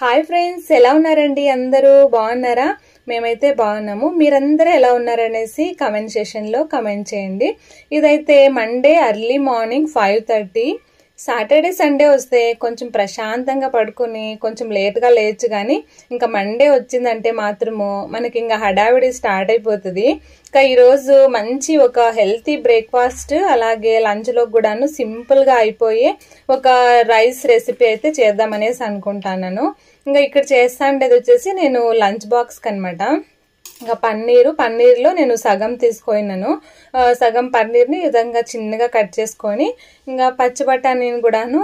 Hi friends, ఎలా ఉన్నారండి? అందరూ బాగున్నారా? మేమైతే బాగున్నాము. మీరందరూ ఎలా ఉన్నారనేసి కమెంట్ సెషన్లో కమెంట్ చేయండి. ఇదైతే Monday early morning 5:30. Saturday Sunday వస్తే కొంచెం ప్రశాంతంగా పడుకొని కొంచెం లేట్గా లేచు, కానీ ఇంకా మండే వచ్చిందంటే మాత్రము మనకి ఇంకా హడావిడి స్టార్ట్ అయిపోతుంది. ఇంకా ఈరోజు మంచి ఒక హెల్తీ బ్రేక్ఫాస్ట్ అలాగే లంచ్లో కూడాను సింపుల్గా అయిపోయి ఒక రైస్ రెసిపీ అయితే చేద్దామనేసి అనుకుంటాను. ఇంకా ఇక్కడ చేస్తా ఉండేది వచ్చేసి నేను లంచ్ బాక్స్కి అనమాట. ఇంకా పన్నీర్లో నేను సగం తీసుకున్నాను. సగం పన్నీర్ని ఈ విధంగా చిన్నగా కట్ చేసుకొని ఇంకా పచ్చి బఠానీని కూడాను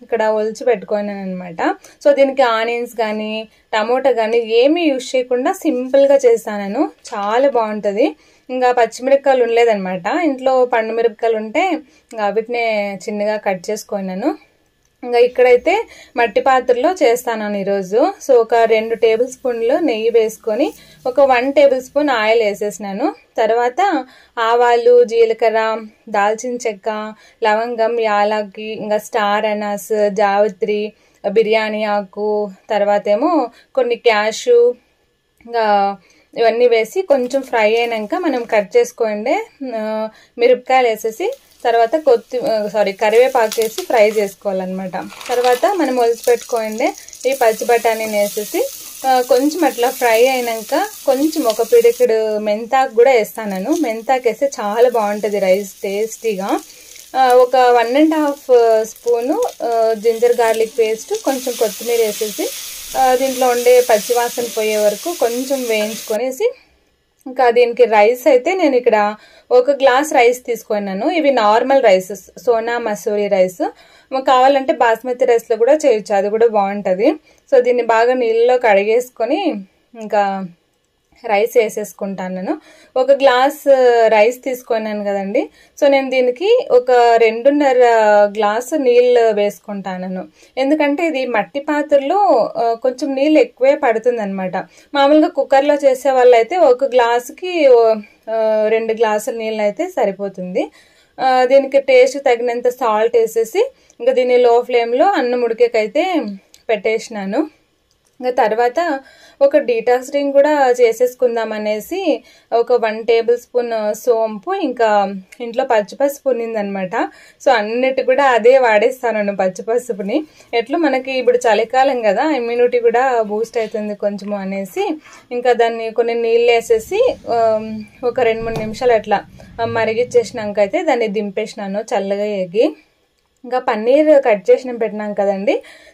ఇక్కడ ఒలిచి పెట్టుకున్నాను అనమాట. సో దీనికి ఆనియన్స్ కానీ టమోటా కానీ ఏమీ యూజ్ చేయకుండా సింపుల్గా చేస్తాను. చాలా బాగుంటుంది. ఇంకా పచ్చిమిరపకాయలు ఉండలేదనమాట, ఇంట్లో పండు మిరపకాయలు ఉంటే ఇంకా వీటినే చిన్నగా కట్ చేసుకున్నాను. ఇంకా ఇక్కడైతే మట్టి పాత్రలో చేస్తాను ఈరోజు. సో ఒక 2 టేబుల్ స్పూన్లు నెయ్యి వేసుకొని ఒక 1 టేబుల్ స్పూన్ ఆయిల్ వేసేసినాను. తర్వాత ఆవాలు, జీలకర్ర, దాల్చిన చెక్క, లవంగం, యాలకి, ఇంకా స్టార్ అనాస్, జావిత్రి, బిర్యానీ ఆకు, తర్వాత ఏమో కొన్ని క్యాషు, ఇంకా ఇవన్నీ వేసి కొంచెం ఫ్రై అయినాక మనం కట్ చేసుకోండి మిరపకాయలు వేసేసి తర్వాత కరివేపాకు వేసి ఫ్రై చేసుకోవాలన్నమాట. తర్వాత మనం ఒలిచి పెట్టుకోండి ఈ పచ్చి బఠానీని వేసేసి కొంచెం అట్లా ఫ్రై అయినాక కొంచెం ఒక పిడికెడు మెంతాకు కూడా వేస్తాను. మెంతాకు వేస్తే చాలా బాగుంటుంది రైస్ టేస్టీగా. ఒక 1.5 స్పూను జింజర్ గార్లిక్ పేస్ట్, కొంచెం కొత్తిమీర వేసేసి దీంట్లో ఉండే పచ్చివాసన పోయే వరకు కొంచెం వేయించుకొనేసి ఇంకా దీనికి రైస్ అయితే నేను ఇక్కడ 1 గ్లాస్ రైస్ తీసుకున్నాను. ఇవి normal rice, Sona Masuri rice. కావాలంటే బాస్మతి రైస్లో కూడా చేయొచ్చు, అది కూడా బాగుంటుంది. సో దీన్ని బాగా నీళ్ళలో కడిగేసుకొని ఇంకా రైస్ వేసేసుకుంటాను. 1 గ్లాస్ రైస్ తీసుకున్నాను కదండి. సో నేను దీనికి ఒక 2.5 గ్లాసు నీళ్ళు వేసుకుంటాను. ఎందుకంటే ఇది మట్టి పాత్రలో కొంచెం నీళ్ళు ఎక్కువే పడుతుంది అనమాట. మామూలుగా కుక్కర్లో చేసే వాళ్ళు అయితే 1 గ్లాసుకి 2 గ్లాసుల నీళ్ళు అయితే సరిపోతుంది. దీనికి టేస్ట్ తగినంత సాల్ట్ వేసేసి ఇంకా దీన్ని లో ఫ్లేమ్లో అన్నం ఉడికేకైతే పెట్టేసినాను. ఇంకా తర్వాత ఒక డీటాక్సింగ్ కూడా చేసేసుకుందాం అనేసి ఒక 1 టేబుల్ స్పూన్ సోంపు, ఇంకా ఇంట్లో పచ్చిపసుపు ఉన్నిందనమాట. సో అన్నిటి కూడా అదే వాడేస్తాను పచ్చిపసుపుని. ఎట్లా మనకి ఇప్పుడు చలికాలం కదా, ఇమ్యూనిటీ కూడా బూస్ట్ అవుతుంది కొంచెము అనేసి ఇంకా దాన్ని కొన్ని నీళ్ళు వేసేసి ఒక 2-3 నిమిషాలు అట్లా మరిగిచ్చేసినాక అయితే దాన్ని దింపేసినాను చల్లగా ఎగి. ఇంకా పన్నీర్ కట్ చేసిన పెట్టినాం కదండి.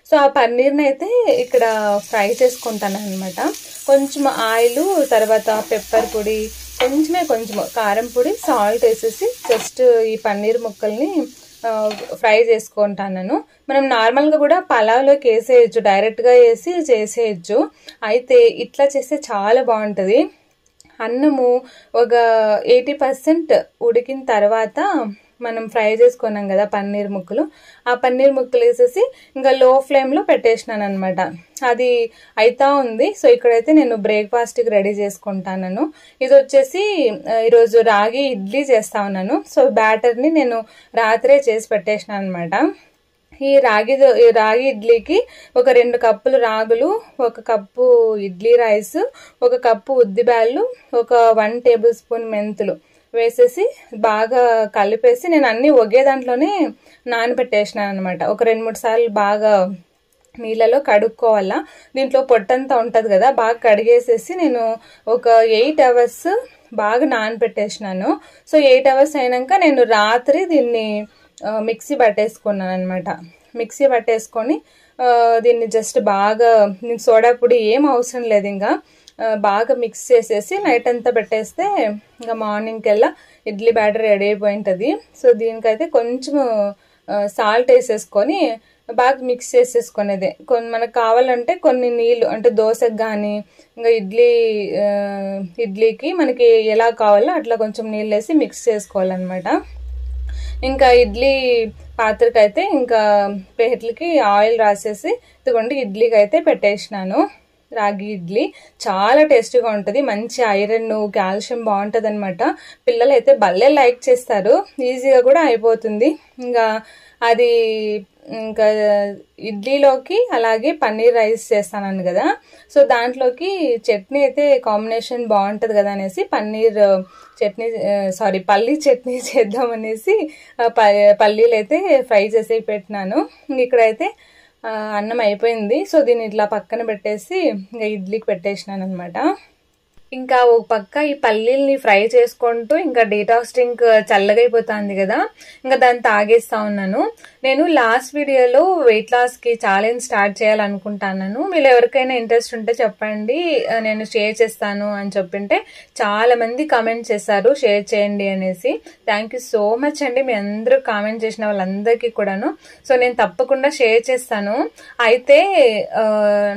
సో ఆ పన్నీర్ని అయితే ఇక్కడ ఫ్రై చేసుకుంటాను అనమాట. కొంచెం ఆయిల్, తర్వాత పెప్పర్ పొడి, కొంచెం కారం పొడి, సాల్ట్ వేసేసి జస్ట్ ఈ పన్నీర్ ముక్కల్ని ఫ్రై చేసుకుంటాను. మనం నార్మల్గా కూడా పలావ్లోకి వేసేయచ్చు, డైరెక్ట్గా వేసి చేసేయచ్చు. అయితే ఇట్లా చేస్తే చాలా బాగుంటుంది. అన్నము ఒక 80% ఉడికిన తర్వాత మనం ఫ్రై చేసుకున్నాం కదా పన్నీర్ ముక్కలు, ఆ పన్నీర్ ముక్కలు వేసేసి ఇంకా లో ఫ్లేమ్లో పెట్టేసినాను అనమాట. అది అయితా ఉంది. సో ఇక్కడైతే నేను బ్రేక్ఫాస్ట్కి రెడీ చేసుకుంటాను. ఇది వచ్చేసి ఈరోజు రాగి ఇడ్లీ చేస్తా ఉన్నాను. సో బ్యాటర్ని నేను రాత్రే చేసి పెట్టేసినాను అనమాట. ఈ రాగి ఇడ్లీకి ఒక 2 కప్పులు రాగులు, 1 కప్పు ఇడ్లీ రైస్, 1 కప్పు ఉద్దిబ్యాళ్ళు, ఒక 1 టేబుల్ స్పూన్ మెంతులు వేసేసి బాగా కలిపేసి నేను అన్నీ ఒకే దాంట్లోనే నానబెట్టేసినాను అనమాట. ఒక 2-3 సార్లు బాగా నీళ్ళలో కడుక్కోవాలా. దీంట్లో పొట్టంతా ఉంటుంది కదా, బాగా కడిగేసేసి నేను ఒక 8 అవర్స్ బాగా నానబెట్టేసినాను. సో 8 అవర్స్ అయినాక నేను రాత్రి దీన్ని మిక్సీ పట్టేసుకున్నాను అనమాట. మిక్సీ పట్టేసుకొని దీన్ని జస్ట్ బాగా, సోడా పొడి ఏం అవసరం లేదు, ఇంకా బాగా మిక్స్ చేసేసి నైట్ అంతా పెట్టేస్తే ఇంకా మార్నింగ్ కల్లా ఇడ్లీ బ్యాటర్ రెడీ అయిపోయి ఉంటుంది. సో దీనికైతే కొంచెం సాల్ట్ వేసేసుకొని బాగా మిక్స్ చేసేసుకునేది. మనకు కావాలంటే కొన్ని నీళ్ళు, అంటే దోశకు కానీ ఇంకా ఇడ్లీకి మనకి ఎలా కావాలో అట్లా కొంచెం నీళ్ళు వేసి మిక్స్ చేసుకోవాలన్నమాట. ఇంకా ఇడ్లీ పాత్రకైతే ఇంకా ప్లేట్లకి ఆయిల్ రాసేసి ఇదిగోండి ఇడ్లీకి అయితే పెట్టేసినాను. రాగి ఇడ్లీ చాలా టేస్టీగా ఉంటుంది, మంచి ఐరన్, కాల్షియం బాగుంటుంది అనమాట. పిల్లలు అయితే భలే లైక్ చేస్తారు, ఈజీగా కూడా అయిపోతుంది. ఇంకా అది ఇంకా ఇడ్లీలోకి అలాగే పన్నీర్ రైస్ చేస్తాను కదా, సో దాంట్లోకి చట్నీ అయితే కాంబినేషన్ బాగుంటుంది కదా అనేసి పల్లీ చట్నీ చేద్దామనేసి పల్లీలు అయితే ఫ్రై చేసి పెట్టినాను. ఇక్కడైతే అన్నం అయిపోయింది. సో దీన్ని ఇట్లా పక్కన పెట్టేసి ఇంకా ఇడ్లీకి పెట్టేసినాను అనమాట. ఇంకా ఒక పక్క ఈ పల్లీల్ని ఫ్రై చేసుకుంటూ ఇంకా డీటాక్స్ డ్రింక్ చల్లగా అయిపోతుంది కదా, ఇంకా దాన్ని తాగేస్తా ఉన్నాను. నేను లాస్ట్ వీడియోలో వెయిట్ లాస్ కి ఛాలెంజ్ స్టార్ట్ చేయాలనుకుంటున్నాను. మీరు ఎవరికైనా ఇంట్రెస్ట్ ఉంటే చెప్పండి, నేను షేర్ చేస్తాను అని చెప్పింటే చాలా మంది కామెంట్ చేశారు షేర్ చేయండి అనేసి. థ్యాంక్ యూ సో మచ్ అండి మీ అందరూ కామెంట్ చేసిన వాళ్ళందరికీ కూడాను. సో నేను తప్పకుండా షేర్ చేస్తాను. అయితే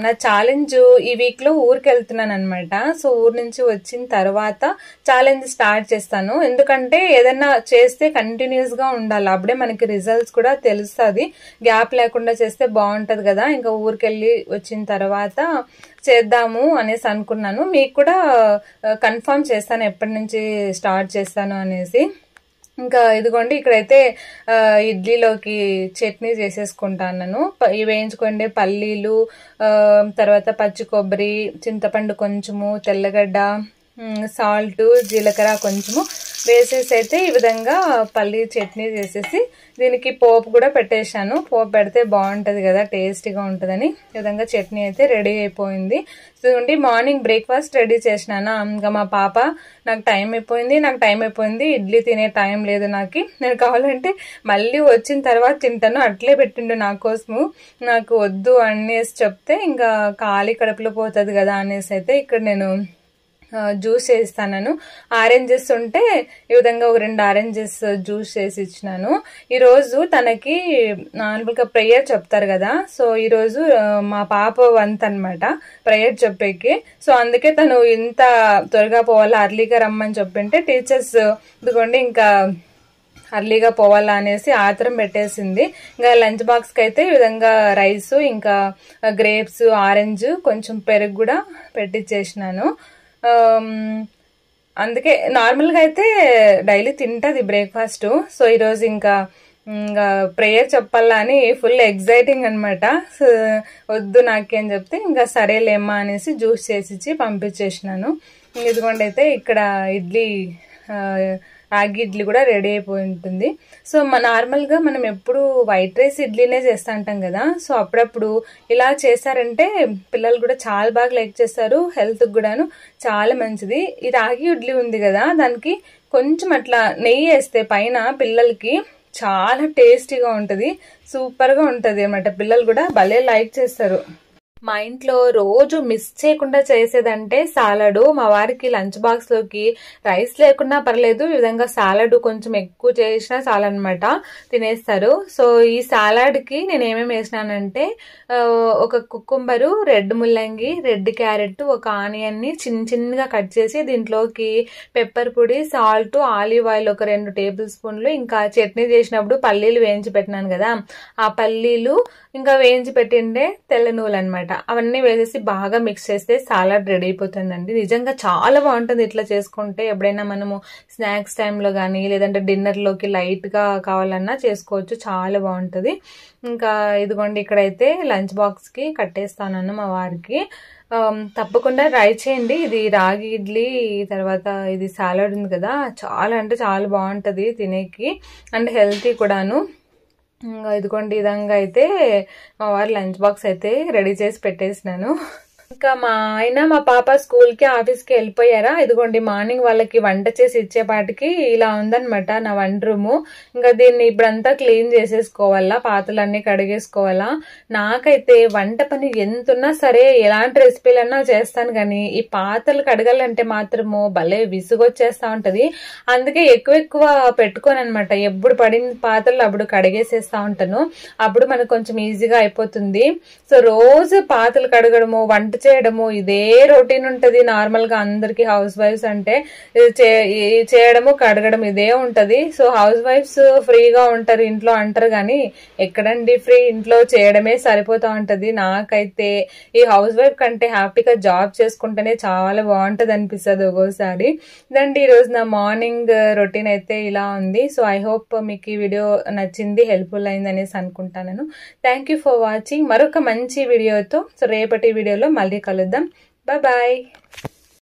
నా ఛాలెంజ్ ఈ వీక్ లో ఊరికి వెళ్తున్నాను అనమాట. సో ఊరు నుంచి వచ్చిన తర్వాత ఛాలెంజ్ స్టార్ట్ చేస్తాను. ఎందుకంటే ఏదైనా చేస్తే కంటిన్యూస్ గా ఉండాలి, అప్పుడే మనకి రిజల్ట్స్ కూడా తెలుస్తుంది. గ్యాప్ లేకుండా చేస్తే బాగుంటది కదా. ఇంకా ఊరికెళ్ళి వచ్చిన తర్వాత చేద్దాము అనేసి అనుకున్నాను. మీకు కూడా కన్ఫర్మ్ చేస్తాను ఎప్పటి నుంచి స్టార్ట్ చేస్తాను అనేసి. ఇంకా ఇదిగోండి ఇక్కడైతే ఇడ్లీలోకి చట్నీ చేసేసుకుంటాను. వేయించుకోండి పల్లీలు, తర్వాత పచ్చి కొబ్బరి, చింతపండు కొంచెము, తెల్లగడ్డ, సాల్ట్, జీలకర్ర కొంచెము వేసేసి అయితే ఈ విధంగా పల్లీ చట్నీ చేసేసి దీనికి పోపు కూడా పెట్టేశాను. పోపు పెడితే బాగుంటది కదా, టేస్టీగా ఉంటుందని. ఈ విధంగా చట్నీ అయితే రెడీ అయిపోయింది. చూడండి మార్నింగ్ బ్రేక్ఫాస్ట్ రెడీ చేసినానా. ఇంకా మా పాప నాకు టైం అయిపోయింది ఇడ్లీ తినే టైం లేదు నాకు, నేను కావాలంటే మళ్ళీ వచ్చిన తర్వాత తింటాను అట్లే పెట్టిండు నా కోసము. నాకు వద్దు అనేసి చెప్తే ఇంకా ఖాళీ కడుపులో పోతుంది కదా అనేసి అయితే ఇక్కడ నేను జ్యూస్ చేస్తాను. ఆరెంజెస్ ఉంటే ఈ విధంగా ఒక 2 ఆరెంజెస్ జ్యూస్ చేసి ఇచ్చినాను. ఈరోజు తనకి నార్మల్గా ప్రేయర్ చెప్తారు కదా, సో ఈరోజు మా పాప వంత్ అనమాట ప్రేయర్ చెప్పేకి. సో అందుకే తను ఇంత త్వరగా పోవాలా, అర్లీగా రమ్మని చెప్పింటే టీచర్స్ ఇదిగోండి ఇంకా అర్లీగా పోవాలా అనేసి ఆత్రం పెట్టేసింది. ఇంకా లంచ్ బాక్స్ కి అయితే ఈ విధంగా రైస్, ఇంకా గ్రేప్స్, ఆరెంజ్, కొంచెం పెరుగు కూడా పెట్టించేసినాను. అందుకే నార్మల్గా అయితే డైలీ తింటది బ్రేక్ఫాస్ట్. సో ఈరోజు ఇంకా ప్రేయర్ చెప్పాలా అని ఫుల్ ఎగ్జైటింగ్ అనమాట. వద్దు నాకేం చెప్తే ఇంకా సరేలేమ్మా అనేసి జ్యూస్ చేసిచ్చి పంపించేసినాను. ఇదిగోండి అయితే ఇక్కడ రాగి ఇడ్లీ కూడా రెడీ అయిపోయి ఉంటుంది. సో నార్మల్గా మనం ఎప్పుడు వైట్ రైస్ ఇడ్లీనే చేస్తూ ఉంటాం కదా, సో అప్పుడప్పుడు ఇలా చేశారంటే పిల్లలు కూడా చాలా బాగా లైక్ చేస్తారు, హెల్త్కి కూడాను చాలా మంచిది. ఈ రాగి ఇడ్లీ ఉంది కదా, దానికి కొంచెం అట్లా నెయ్యి వేస్తే పైన పిల్లలకి చాలా టేస్టీగా ఉంటుంది, సూపర్గా ఉంటుంది అన్నమాట. పిల్లలు కూడా భలే లైక్ చేస్తారు. మా ఇంట్లో రోజు మిస్ చేయకుండా చేసేదంటే సాలడ్. మా వారికి లంచ్ బాక్స్ లోకి రైస్ లేకున్నా పర్లేదు, ఈ విధంగా సాలడ్ కొంచెం ఎక్కువ చేసినా చాలన్నమాట, తినేస్తారు. సో ఈ సాలడ్ కి నేను ఏమేమి వేసినానంటే ఒక కుకుంబరు, రెడ్ ముల్లంగి, రెడ్ క్యారెట్, ఒక ఆనియన్ ని చిన్నగా కట్ చేసి దీంట్లోకి పెప్పర్ పొడి, సాల్ట్, ఆలివ్ ఆయిల్ ఒక 2 టేబుల్ స్పూన్లు, ఇంకా చట్నీ చేసినప్పుడు పల్లీలు వేయించి పెట్టినాను కదా, ఆ పల్లీలు ఇంకా వేయించి పెట్టిండే తెల్ల నువ్వులు అనమాట, అవన్నీ వేసేసి బాగా మిక్స్ చేస్తే సాలడ్ రెడీ అయిపోతుందండి. నిజంగా చాలా బాగుంటుంది ఇట్లా చేసుకుంటే. ఎప్పుడైనా మనము స్నాక్స్ టైంలో కానీ లేదంటే డిన్నర్లోకి లైట్గా కావాలన్నా చేసుకోవచ్చు, చాలా బాగుంటుంది. ఇంకా ఇదిగోండి ఇక్కడైతే లంచ్ బాక్స్కి కట్టేస్తాను మా వారికి. తప్పకుండా ట్రై చేయండి. ఇది రాగి ఇడ్లీ తర్వాత ఇది సాలడ్ ఉంది కదా, చాలా అంటే చాలా బాగుంటుంది తినేకి అండ్ హెల్తీ కూడాను. ఇదిగోండి ఈ విధంగా అయితే మా వారి లంచ్ బాక్స్ అయితే రెడీ చేసి పెట్టేసినాను. ఇంకా మా ఆయన మా పాప స్కూల్ కి ఆఫీస్ కి వెళ్ళిపోయారా. ఇదిగోండి మార్నింగ్ వాళ్ళకి వంట చేసి ఇచ్చేపాటికి ఇలా ఉందనమాట నా వంట రూము. ఇంకా దీన్ని ఇప్పుడంతా క్లీన్ చేసేసుకోవాలా, పాత్రలన్నీ కడిగేసుకోవాలా. నాకైతే వంట పని ఎంతున్నా సరే ఎలాంటి రెసిపీలన్నా చేస్తాను, కానీ ఈ పాత్రలు కడగాలంటే మాత్రము భలే విసుగొచ్చేస్తా ఉంటది. అందుకే ఎక్కువ పెట్టుకోను అనమాట. ఎప్పుడు పడిన పాత్రలు అప్పుడు కడిగేసేస్తా ఉంటాను, అప్పుడు మనకు కొంచెం ఈజీగా అయిపోతుంది. సో రోజు పాత్రలు కడగడము, వంట చేయడము ఇదే రొటీన్ ఉంటది. నార్మల్ గా అందరికి హౌస్ వైఫ్స్ అంటే చేయడము కడగడం ఇదే ఉంటది. సో హౌస్ వైఫ్స్ ఫ్రీగా ఉంటారు ఇంట్లో అంటారు కానీ ఎక్కడండి ఫ్రీ, ఇంట్లో చేయడమే సరిపోతా ఉంటది. నాకైతే ఈ హౌస్ వైఫ్ కంటే హ్యాపీగా జాబ్ చేసుకుంటేనే చాలా బాగుంటది అనిపిస్తుంది ఒక్కోసారి. ఇదండి ఈరోజు నా మార్నింగ్ రొటీన్ అయితే ఇలా ఉంది. సో ఐ హోప్ మీకు ఈ వీడియో నచ్చింది, హెల్ప్ఫుల్ అయింది అనేసి అనుకుంటాను. Thank you for watching. మరొక మంచి వీడియోతో రేపటి వీడియోలో మళ్ళీ కలుద్దాం. బాయ్.